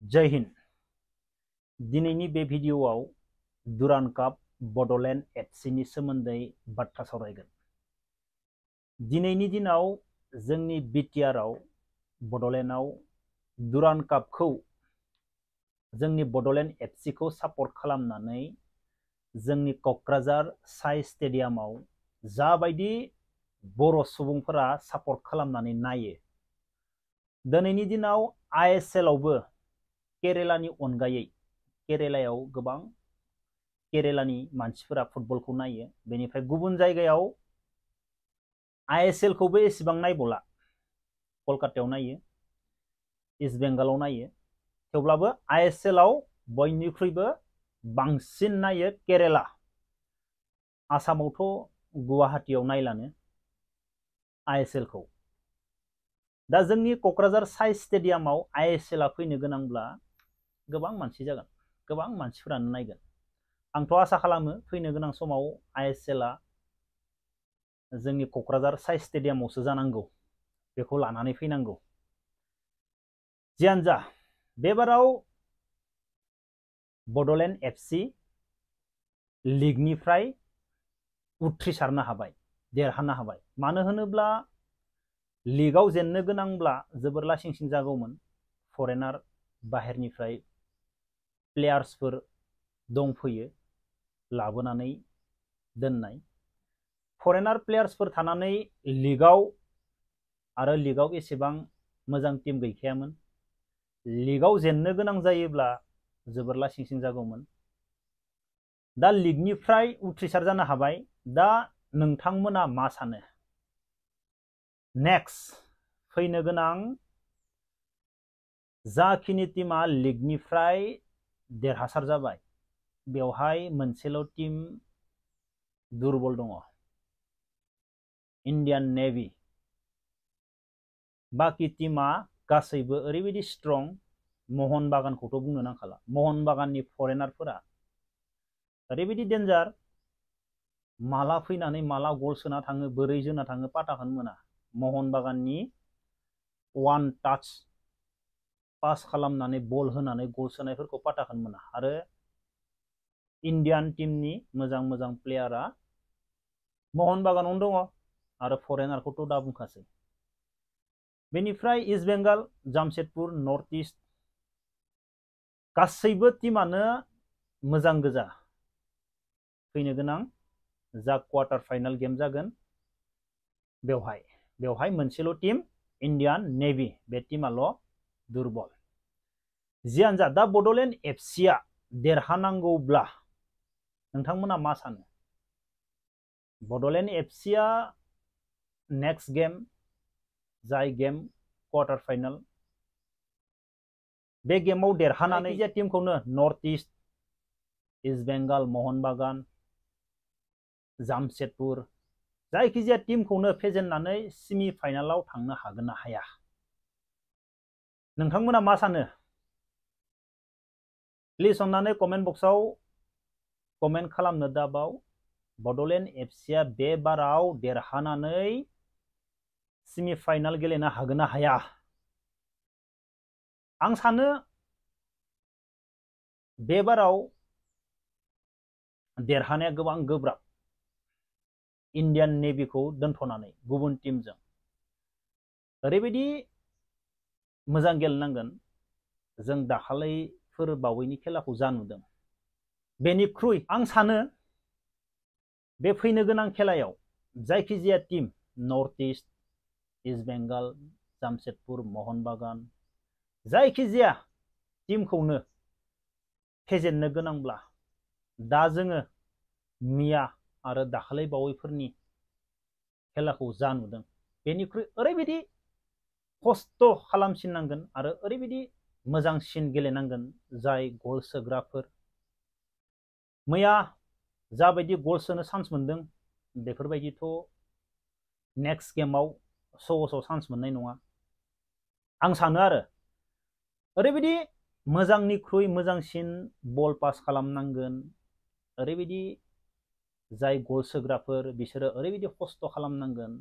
जय हिंद। दिनैनि बे भिडिअआव दुरान्ड काप बडलेण्ड एफसिनि सोमोन्दै बाथ्रा सावरायगोन। दिनैनि दिनाव जोंनि बिटिआरआव बडलेण्डआव दुरान्ड कापखौ जोंनि बडलेण्ड एफसिखौ सापर्ट खालामनानै जोंनि कक्राझार साइ स्टेडियामाव जाबायदि बर' सुबुंफोरा सापर्ट खालामनानै नायो। दिनैनि दिनाव आइएसएलआवबो केरेलानि अनगायै केरेलायाव गोबां केरेलानि मानसिफोरा फुटबलखौ नायो। बेनिफ्राय गुबुन जायगायाव आइएसएलखौबो एसेबां नायबोला, कलकातायाव नायो, इस्ट बेंगलाव नायो। थेवब्लाबो आइएसएलआव बयनिख्रुइबो बांसिन नायो केरेला। आसामावथ' गुवाहाटीयाव नायलानो आइएसएलखौ। दा जोंनि कक्राझार साइ स्टेडियामाव आइएसएलआ फैनो गोनांब्ला गोबां मानसि जागोन, गोबां मानसिफोरानो नायगोन। आंथ' आसा खालामो फैनो गोनां समाव आइएसएलआ जोंनि कक्राझार साइ स्टेडियामावसो जानांगौ, बेखौ लानानै फैनांगौ। जियानो जा, बेबाराव बडलेण्ड एफसि लिगनिफ्राय उथ्रिसारनो हाबाय, देरहानो हाबाय। मानो होनोब्ला लिगआव जेननो गोनांब्ला जोबोर लासिंसिं जागौमोन। फरेनार बाहेरनिफ्राय प्लेयार्सफोर दंफैयो लाबोनानै दोननाय। फरेनार प्लेयार्सफोर थानानै लिगआव एसेबां मोजां टीम गैखायामोन। लिगआव जेननो गोनां जायोब्ला जोबोर लासिंसिं जागौमोन। दा लिगनिफ्राय उथ्रिसार जानो हाबाय। दा नोंथांमोना मा सानो? नेक्स्ट फैनो गोनां जाखिनि टीमा लिगनिफ्राय देरहासार जाबाय, बेवहाय मोनसेल' टीम दुरबल दङ, इन्डियान नेभि। बाकी टीमा गासैबो ओरैबायदि स्ट्रं। महन बागानखौथ' बुंनो नांखाला। महन बागाननि फरेनारफोरा ओरैबायदि डेन्जार, माला फैनानै माला गल सोना थाङो, बोरै जोना थाङो पाताखौनो मोना। महन बागाननि वान टाच पास खालामनानै बल होनानै गल सोनायफोरखौ पाताखौनो मोना। आरो इन्डियान टीमनि मोजां मोजां प्लेयारा महन बागानावनो दङ, आरो फरेनारखौथ' दा बुंखासै। बेनिफ्राय east Bengal, Jamshedpur, north east गासैबो टीमानो मोजां गोजा। फैनो गोनां जा क्वार्टार फाइनाल गेम जागोन बेवहाय मोनसेल' टीम इन्डियान नेभि, बे टीमाल' दुरबल। जियानो जा, दा बडलेण्ड एफसिआ देरहानांगौब्ला नोंथांमोना मा सानो? बडलेण्ड एफसिआ नेक्स्ट गेम, जाय गेम क्वार्टार फाइनाल, बे गेमाव देरहानानै जाय टीमखौनो नर्थ इस्ट, इस्ट बेंगल, महन बागान, जामशेदपुर जायखिजाया टीमखौनो फेजेननानै सेमि फाइनालाव थांनो हागोन ना हाया? नोंथांमोना मा सानो? प्लिज अन्नानै कमेन्ट बक्सआव कमेन्ट खालामनो दाबाव। बडलेण्ड एफसिआ बे बाराव देरहानानै सेमि फाइनाल गेलेनो हागोन ना हाया? आं सानो बे बाराव देरहानाया गोबां गोब्राब। इन्डियान नेभिखौ दोनथ'नानै गुबुन टीमजों ओरैबायदि मोजां गेलेनांगोन। जों दाखालैफोर बावैनि खेलाखौ जा नुदों, बेनिख्रुइ आं सानो बे फैनो गोनां खेलायाव जायखिजाया team, north east, east Bengal, Jamshedpur, महन बागान, जायखिजाया टीमखौनो फेजेननो गोनांब्ला दा जोङो मिया आरो दाखालै बावैफोरनि खेलाखौ जा नुदों, बेनिख्रुइ ओरैबायदि खस्थ' खालामसिननांगोन आरो ओरैबायदि मोजांसिन गेलेनांगोन। जाय गल सोग्राफोर मैया जाबायदि गल सोनो चान्स मोनदों, बेफोरबायदिथ' नेक्स्ट गेमाव सहसाव चान्स मोननाय नङा। आं सानो आरो ओरैबायदि मोजांनिख्रुइ मोजांसिन बल पास खालामनांगोन। ओरैबायदि जाय गल सोग्राफोर बिसोरो ओरैबायदि खस्थ' खालामनांगोन।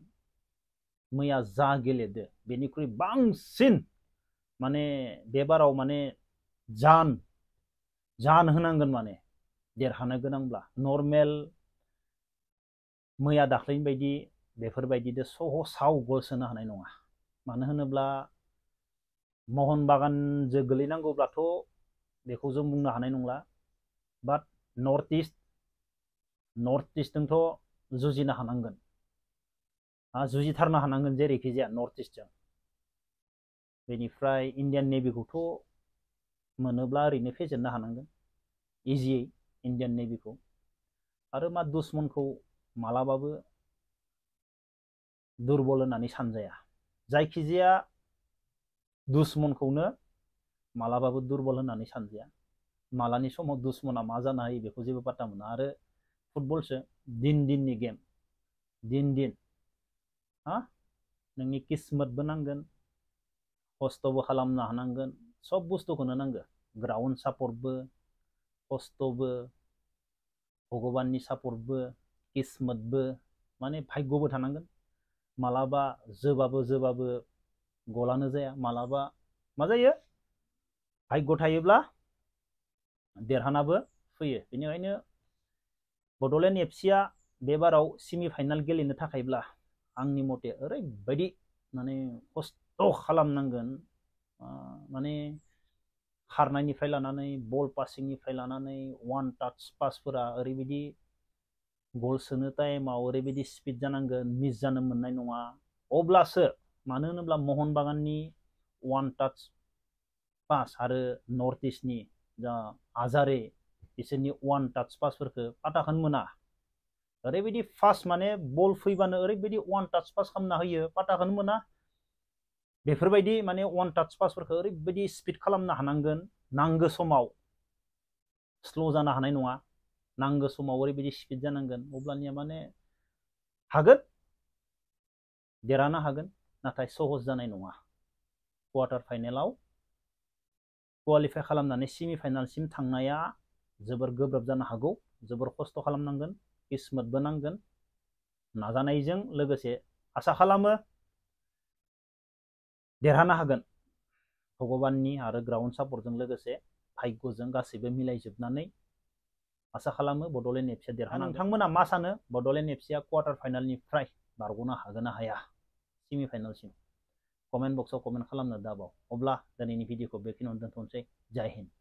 मैया जा गेलेदो बेनिख्रुइ बांसिन माने बे बाराव माने जान होनांगोन माने देरहानो गोनांब्ला नर्मेल मैया दाख्लैनि बायदि बेफोरबायदिदो सहसाव गल सोनो हानाय नङा। मानो होनोब्ला महन बागानजों गोलैनांगौब्लाथ' बेखौ जों बुंनो हानाय नंला। बाट नर्थ इस्टजोंथ' जुजिनो हानांगोन, जुजिथारनो हानांगोन जेरैखि जाया नर्थ इस्टजों। बेनिफ्राय इण्डियान नेभिखौथ' मोनोब्ला ओरैनो फेजेननो हानांगोन इजियै इण्डियान नेभिखौ। आरो मा दुश्मनखौ मालाबाबो दुर्बल होननानै सानजाया। जायखिजाया दुश्मनखौनो मालाबाबो दुर्बल होननानै सानजाया। मालानि समाव दुश्मना मा जानो हायो बेखौ जेबो पात्ता मोना। आरो फुटबलसो दिननि गेम, दिन नोंनि किस्मतबो नांगोन, खस्थ'बो खालामनो हानांगोन, सब बुस्थुखौनो नांगो। ग्राउन्ड सापर्टबो, खस्थ'बो, भगबाननि सापर्टबो, किस्मतबो, माने भाग्यबो थानांगोन। मालाबा जोबाबो गलानो जाया, मालाबा मा जायो भाग्य थायोब्ला देरहानाबो फैयो। बेनिखायनो बड'लेण्ड एफसिया बेबाराव सेमि फाइनाल गेलेनो थाखायब्ला आंनि मथे ओरैबायदि माने खस्थ' खालामनांगोन, माने खारनायनिफ्राय लानानै बल पासिंनिफ्राय लानानै वान टाच पासफोरा ओरैबायदि गल सोनो टाइमाव ओरैबायदि स्पिड जानांगोन, मिस जानो मोननाय नङा। अब्लासो, मानो होनोब्ला महन बागाननि वान टाच पास आरो नर्थ इस्टनि जा आजारे बिसोरनि वान टाच पासफोरखौ पाताखौनो मोना। ओरैबायदि फास्ट माने बल फैबानो ओरैबायदि वान टाच पास खालामना होयो, पाताखौनो मोना। बेफोरबायदि माने वान टाच पासफोरखौ ओरैबायदि स्पिड खालामनो हानांगोन, नांगौ समाव स्ल' जानो हानाय नङा, नांगौ समाव ओरैबायदि स्पिड जानांगोन। अब्लानिया माने हागोन, देरहानो हागोन, नाथाय सहज जानाय नङा। क्वार्टार फाइनेलाव क्वालिफाइ खालामनानै सेमि फाइनालसिम थांनाया जोबोर गोब्राब जानो हागौ। जोबोर खस्थ' खालामनांगोन, किस्मतबो नांगोन, नाजानायजों लोगोसे आसा खालामो देरहानो हागोन। भगबाननि आरो ग्राउन्ड सापर्टजों लोगोसे भाग्यजों गासैबो मिलायजोबनानै आसा खालामो बड'लेण्ड एफसिया देरहागोन। नोंथांमोना मा सानो बड'लेण्ड एफसिया क्वार्टार फाइनालनिफ्राय बारग'नो हागोन ना हाया सेमि फाइनालसिम? कमेन्ट बक्सआव कमेन्ट खालामनो दाबाव। अब्ला दिनैनि भिडिअखौ बेखिनियावनो दोनथ'नोसै। जय हिन्द।